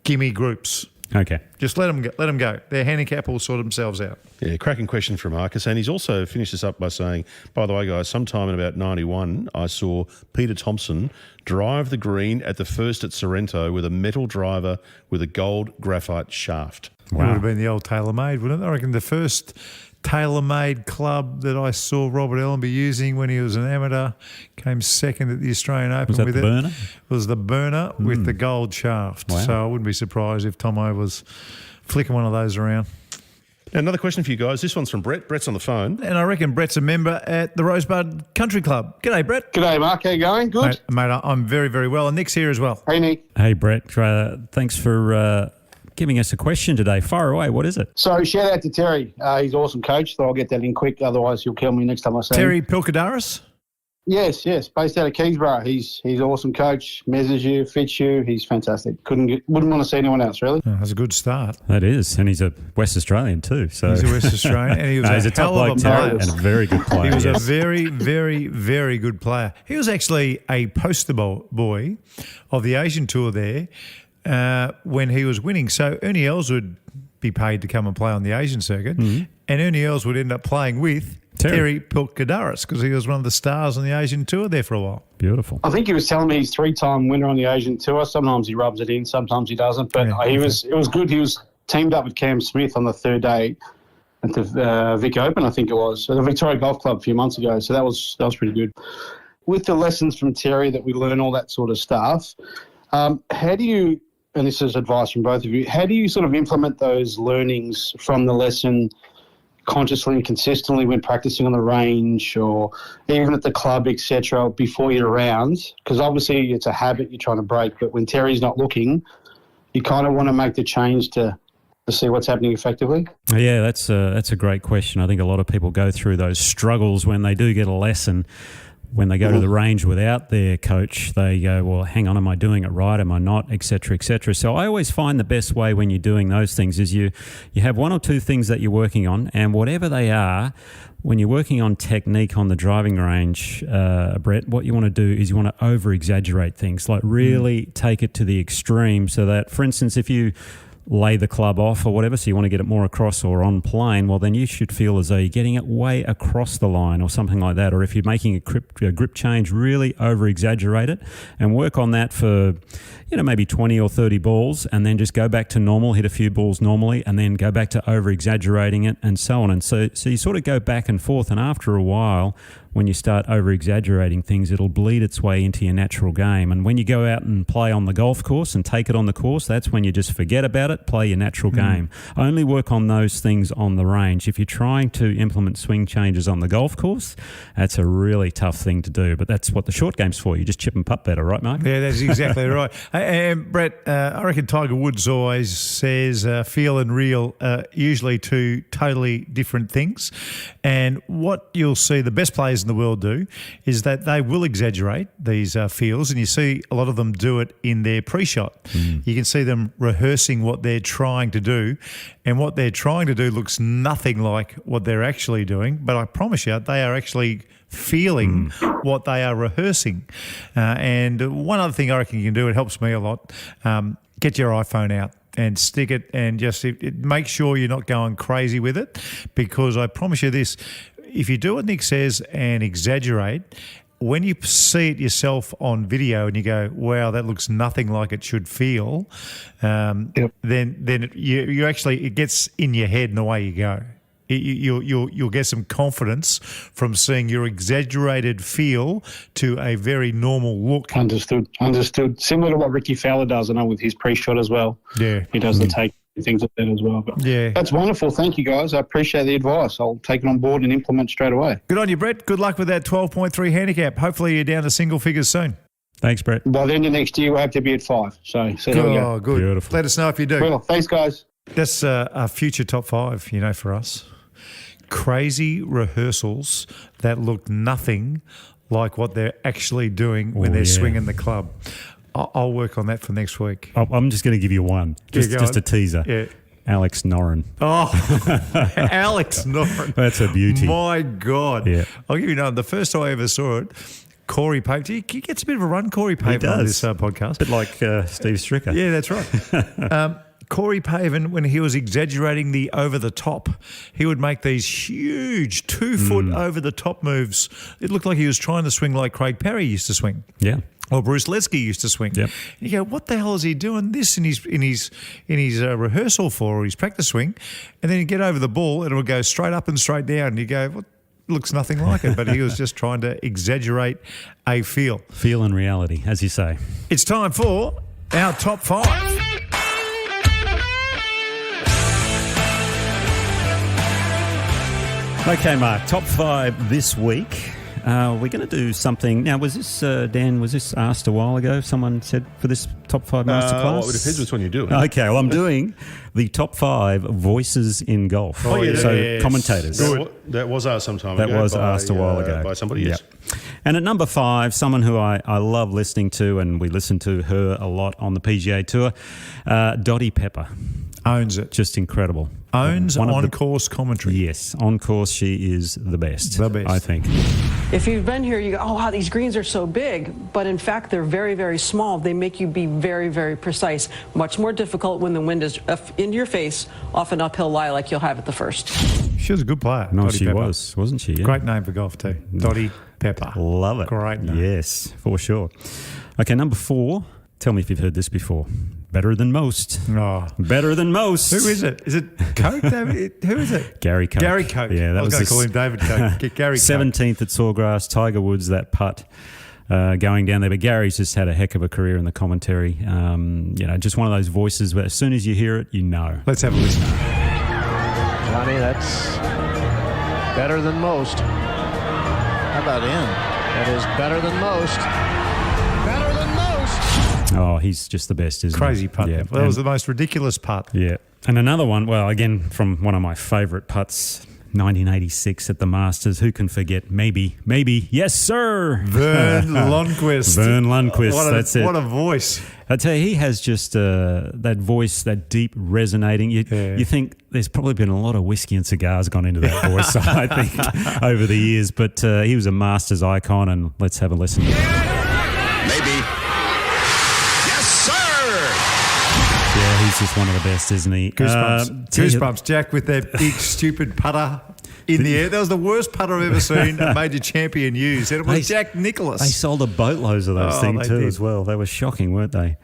gimme groups. Okay. Just let them go. Their handicap will sort themselves out. Yeah, cracking question from Marcus. And he's also finished this up by saying, by the way, guys, sometime in about 91, I saw Peter Thompson drive the green at the first at Sorrento with a metal driver with a gold graphite shaft. Wow. It would have been the old TaylorMade, wouldn't it? I reckon the first TaylorMade club that I saw Robert Ellenby using when he was an amateur came second at the Australian Open. Was that with the burner? It was the burner with the gold shaft. Wow. So I wouldn't be surprised if Tomo was flicking one of those around. Now, another question for you guys. This one's from Brett. Brett's on the phone. And I reckon Brett's a member at the Rosebud Country Club. G'day, Brett. G'day, Mark. How you going? Good? Mate, I'm very, very well. And Nick's here as well. Hey, Nick. Hey, Brett. Thanks for... giving us a question today. Fire away. What is it? So shout out to Terry. He's an awesome coach, so I'll get that in quick. Otherwise, he'll kill me next time I see him. Terry Pilkadaris? Yes. Based out of Keysborough. He's an awesome coach. Measures you, fits you. He's fantastic. Wouldn't want to see anyone else, really. Oh, that's a good start. That is. And he's a West Australian too. So he's a West Australian. And he was he's a top bloke, Terry, and a very good player. He was a very, very, very good player. He was actually a poster boy of the Asian Tour there. When he was winning. So Ernie Els would be paid to come and play on the Asian circuit, and Ernie Els would end up playing with Terry Pilkadaris because he was one of the stars on the Asian Tour there for a while. Beautiful. I think he was telling me he's 3-time winner on the Asian Tour. Sometimes he rubs it in, sometimes he doesn't. But it was good. He was teamed up with Cam Smith on the third day at the Vic Open, I think it was, so the Victoria Golf Club a few months ago. So that was pretty good. With the lessons from Terry that we learn all that sort of stuff, how do you... and this is advice from both of you, how do you sort of implement those learnings from the lesson consciously and consistently when practicing on the range or even at the club, etc., before you're around? Because obviously it's a habit you're trying to break, but when Terry's not looking, you kind of want to make the change to to see what's happening effectively? Yeah, that's a great question. I think a lot of people go through those struggles when they do get a lesson. When they go to the range without their coach, they go, well, hang on, am I doing it right? Am I not? Et cetera, et cetera. So I always find the best way when you're doing those things is you have one or two things that you're working on, and whatever they are, when you're working on technique on the driving range, Brett, what you want to do is you want to over-exaggerate things, like really take it to the extreme so that, for instance, if you lay the club off or whatever, so you want to get it more across or on plane, well, then you should feel as though you're getting it way across the line or something like that. Or if you're making a grip change, really over-exaggerate it and work on that for, maybe 20 or 30 balls, and then just go back to normal, hit a few balls normally, and then go back to over-exaggerating it and so on. And so you sort of go back and forth, and after a while, when you start over-exaggerating things, it'll bleed its way into your natural game. And when you go out and play on the golf course and take it on the course, that's when you just forget about it, play your natural game. Only work on those things on the range. If you're trying to implement swing changes on the golf course, that's a really tough thing to do. But that's what the short game's for. You just chip and putt better, right, Mark? Yeah, that's exactly right. And Brett, I reckon Tiger Woods always says feel and real are usually two totally different things. And what you'll see the best players in the world do is that they will exaggerate these feels, and you see a lot of them do it in their pre-shot. You can see them rehearsing what they're trying to do, and what they're trying to do looks nothing like what they're actually doing, but I promise you they are actually feeling what they are rehearsing. And one other thing I reckon you can do, it helps me a lot, get your iPhone out and stick it, and just make sure you're not going crazy with it, because I promise you this, if you do what Nick says and exaggerate, when you see it yourself on video and you go, wow, that looks nothing like it should feel, then you actually, it gets in your head and away you go. You'll get some confidence from seeing your exaggerated feel to a very normal look. Understood. Similar to what Ricky Fowler does, I know, with his pre-shot as well. Yeah. He does the take things like that as well. But yeah. That's wonderful. Thank you, guys. I appreciate the advice. I'll take it on board and implement straight away. Good on you, Brett. Good luck with that 12.3 handicap. Hopefully you're down to single figures soon. Thanks, Brett. By the end of next year, we'll have to be at 5. So there we go. Good. Beautiful. Let us know if you do. Well, thanks, guys. That's a future top 5, for us. Crazy rehearsals that look nothing like what they're actually doing when they're swinging the club. I'll work on that for next week. I'm just going to give you one, just a teaser. Yeah. Alex Noren. Oh, Alex Noren. That's a beauty. My God. Yeah. I'll give you another. The first time I ever saw it, Corey Pavin. He gets a bit of a run, Corey Pavin, on this podcast. A bit like Steve Stricker. Yeah, that's right. Corey Pavin, when he was exaggerating the over-the-top, he would make these huge 2-foot over-the-top moves. It looked like he was trying to swing like Craig Parry used to swing. Yeah. Or Bruce Lesky used to swing. Yep. And you go, what the hell is he doing this in his rehearsal for, or his practice swing? And then you get over the ball and it would go straight up and straight down. And you go, what? Looks nothing like it. But he was just trying to exaggerate a feel. Feel and reality, as you say. It's time for our top 5. Okay, Mark, top 5 this week. We're going to do something. Now, was this, Dan, was this asked a while ago? Someone said for this top 5 masterclass? Well, it depends which one you're doing. Okay, well, I'm doing the top 5 voices in golf. Oh, yeah. So commentators. That was asked some time ago. That was asked a while ago. By somebody, yes. Yep. And at number 5, someone who I love listening to, and we listen to her a lot on the PGA Tour, Dottie Pepper. Owns it. Just incredible. Owns on-course commentary. Yes, on course she is the best. The best. I think. If you've been here, you go, oh, wow, these greens are so big. But in fact, they're very, very small. They make you be very, very precise. Much more difficult when the wind is into your face off an uphill lie like you'll have at the first. She was a good player. No, Dottie she Pepper. wasn't she? Yeah. Great name for golf too. Dottie Pepper. Love it. Great name. Yes, for sure. Okay, number 4. Tell me if you've heard this before. Better than most. Oh. Better than most. Who is it? Is it Coke, David? Who is it? Gary Coke. Gary Coke. Yeah, that I was going to call him David Coke. Get Gary 17th at Sawgrass, Tiger Woods, that putt going down there. But Gary's just had a heck of a career in the commentary. Just one of those voices where as soon as you hear it, you know. Let's have a listen. Johnny, that's better than most. How about in? That is better than most. Better than most. Oh, he's just the best, isn't Crazy he? putt. Yeah. Well, that was the most ridiculous putt. Yeah. And another one, well, again, from one of my favourite putts, 1986 at the Masters. Who can forget? Maybe, yes, sir. Vern Lundquist. Vern Lundquist, that's it. What a voice. I tell you, he has just that voice, that deep resonating. You think there's probably been a lot of whiskey and cigars gone into that voice, I think, over the years. But he was a Masters icon, and let's have a listen. Maybe. Yes, sir. Yeah, he's just one of the best, isn't he? Goosebumps. Goosebumps, Jack, with that big, stupid putter in the air. That was the worst putter I've ever seen a major champion use. And it was Jack Nicklaus. They sold a boatloads of those things too did. as well. They were shocking, weren't they?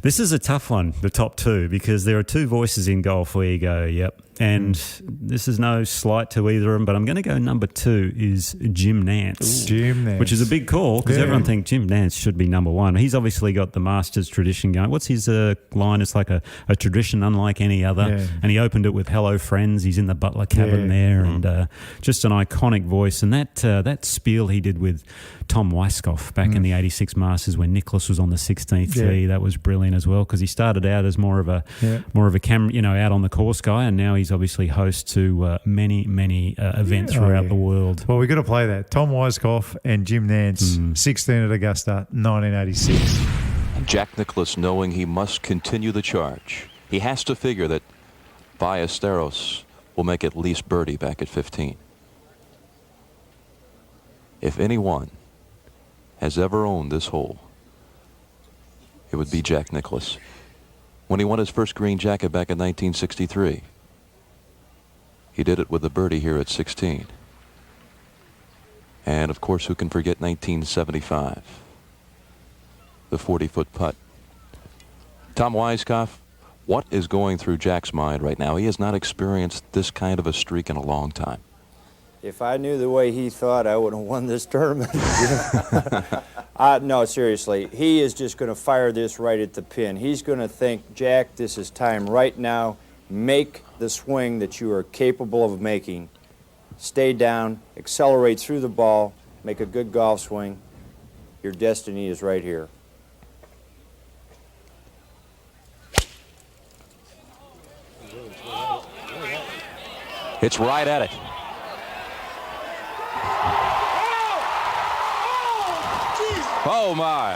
This is a tough one, the top two, because there are two voices in golf where you go, yep. And this is no slight to either of them, but I'm going to go number 2 is Jim Nance. Jim Nance. Which is a big call because everyone thinks Jim Nance should be number 1. He's obviously got the Masters tradition going. What's his line? It's like a tradition unlike any other. Yeah. And he opened it with Hello Friends. He's in the Butler cabin there and just an iconic voice. And that spiel he did with Tom Weiskopf back in the 86 Masters when Nicklaus was on the 16th tee, that was brilliant as well because he started out as more of a camera, out on the course guy, and now he's obviously host to many events throughout the world. Well, we've got to play that. Tom Weiskopf and Jim Nance, 16 at Augusta, 1986. Jack Nicklaus knowing he must continue the charge. He has to figure that Ballesteros will make at least birdie back at 15. If anyone has ever owned this hole, it would be Jack Nicklaus. When he won his first green jacket back in 1963, he did it with a birdie here at 16. And of course, who can forget 1975? The 40-foot putt. Tom Weiskopf, what is going through Jack's mind right now? He has not experienced this kind of a streak in a long time. If I knew the way he thought, I would have won this tournament. No, seriously. He is just going to fire this right at the pin. He's going to think, Jack, this is time right now. Make the swing that you are capable of making. Stay down, accelerate through the ball, make a good golf swing. Your destiny is right here. It's right at it. Oh, my.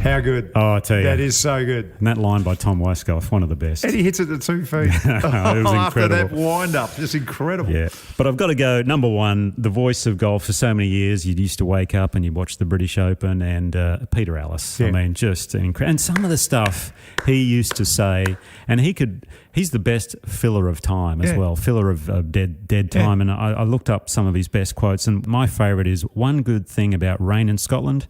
How good. Oh, I tell you. That is so good. And that line by Tom Weiskopf, one of the best. And he hits it at 2 feet. It was incredible. After that wind-up, just incredible. Yeah. But I've got to go, number 1, the voice of golf for so many years. You used to wake up and you watch the British Open and Peter Allis. Yeah. I mean, just incredible. And some of the stuff he used to say, and he's the best filler of time as well, filler of dead time. And I looked up some of his best quotes, and my favourite is, one good thing about rain in Scotland,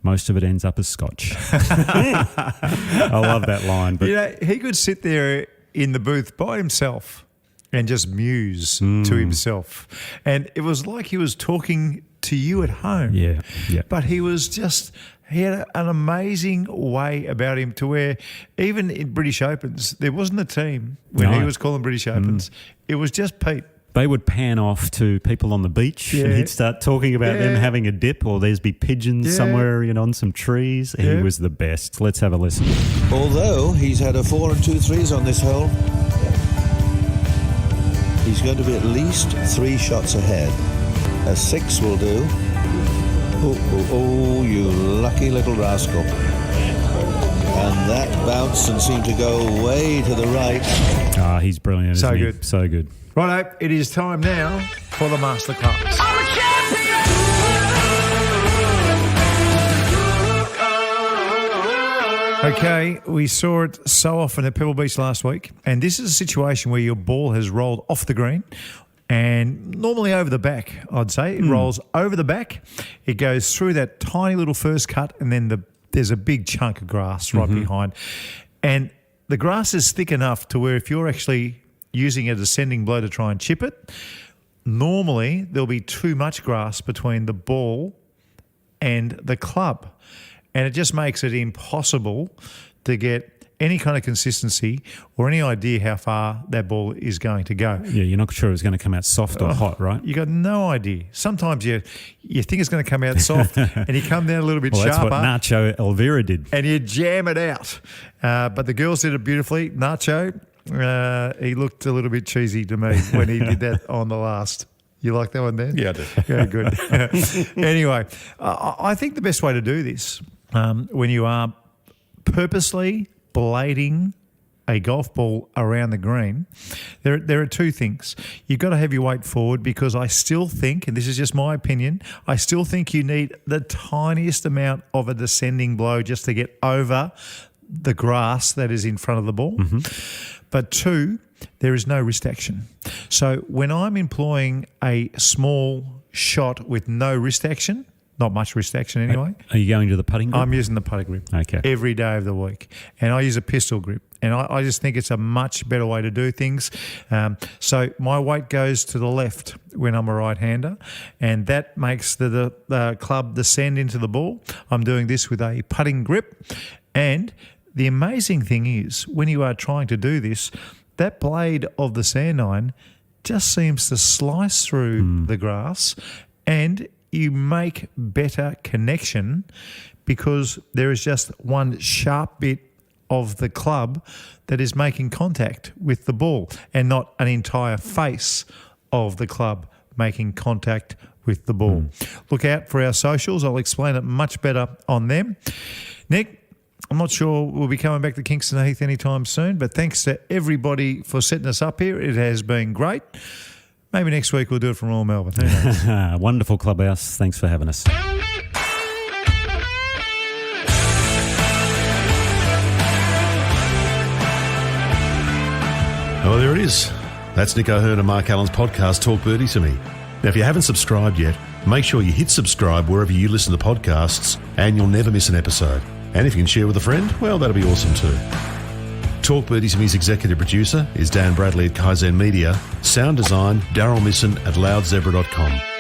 most of it ends up as scotch. I love that line. But he could sit there in the booth by himself and just muse to himself. And it was like he was talking to you at home. Yeah. But he had an amazing way about him to where even in British Opens, there wasn't a team when he was calling British Opens. It was just Pete. They would pan off to people on the beach and he'd start talking about them having a dip, or there'd be pigeons somewhere on some trees. He was the best. Let's have a listen. Although he's had a 4 and 2 threes on this hole, he's going to be at least 3 shots ahead. A 6 will do. Oh, you lucky little rascal. And that bounced and seemed to go way to the right. Ah, he's brilliant, So isn't he? good. So good. Righto, it is time now for the Master Cups. Okay, we saw it so often at Pebble Beach last week, and this is a situation where your ball has rolled off the green and normally over the back, I'd say. It rolls over the back, it goes through that tiny little first cut, and then there's a big chunk of grass right behind. And the grass is thick enough to where if you're actually using a descending blow to try and chip it, normally there'll be too much grass between the ball and the club. And it just makes it impossible to get any kind of consistency or any idea how far that ball is going to go. Yeah, you're not sure it's going to come out soft or hot, right? You got no idea. Sometimes you think it's going to come out soft and you come down a little bit Well, that's sharper. what Nacho Elvira did. And you jam it out. But the girls did it beautifully. Nacho, he looked a little bit cheesy to me when he did that on the last. You like that one, Dan? Yeah, I do. Yeah, good. Anyway, I think the best way to do this, when you are purposely blading a golf ball around the green, there are two things. You've got to have your weight forward, because I still think, and this is just my opinion, I still think you need the tiniest amount of a descending blow just to get over the grass that is in front of the ball. But two, there is no wrist action. So when I'm employing a small shot with no wrist action, not much wrist action anyway. Are you going to the putting grip? I'm using the putting grip every day of the week. And I use a pistol grip. And I just think it's a much better way to do things. So my weight goes to the left when I'm a right-hander, and that makes the club descend into the ball. I'm doing this with a putting grip. And the amazing thing is, when you are trying to do this, that blade of the sand iron just seems to slice through the grass, and you make better connection because there is just one sharp bit of the club that is making contact with the ball, and not an entire face of the club making contact with the ball. Look out for our socials. I'll explain it much better on them. Nick, I'm not sure we'll be coming back to Kingston Heath anytime soon, but thanks to everybody for setting us up here. It has been great. Maybe next week we'll do it from Royal Melbourne. Who knows? Wonderful clubhouse. Thanks for having us. Oh, there it is. That's Nick O'Hearn and Mark Allen's podcast, Talk Birdie to Me. Now, if you haven't subscribed yet, make sure you hit subscribe wherever you listen to podcasts, and you'll never miss an episode. And if you can share with a friend, well, that'll be awesome too. Talk Birdie to Me's executive producer is Dan Bradley at Kaizen Media. Sound design, Daryl Misson at loudzebra.com.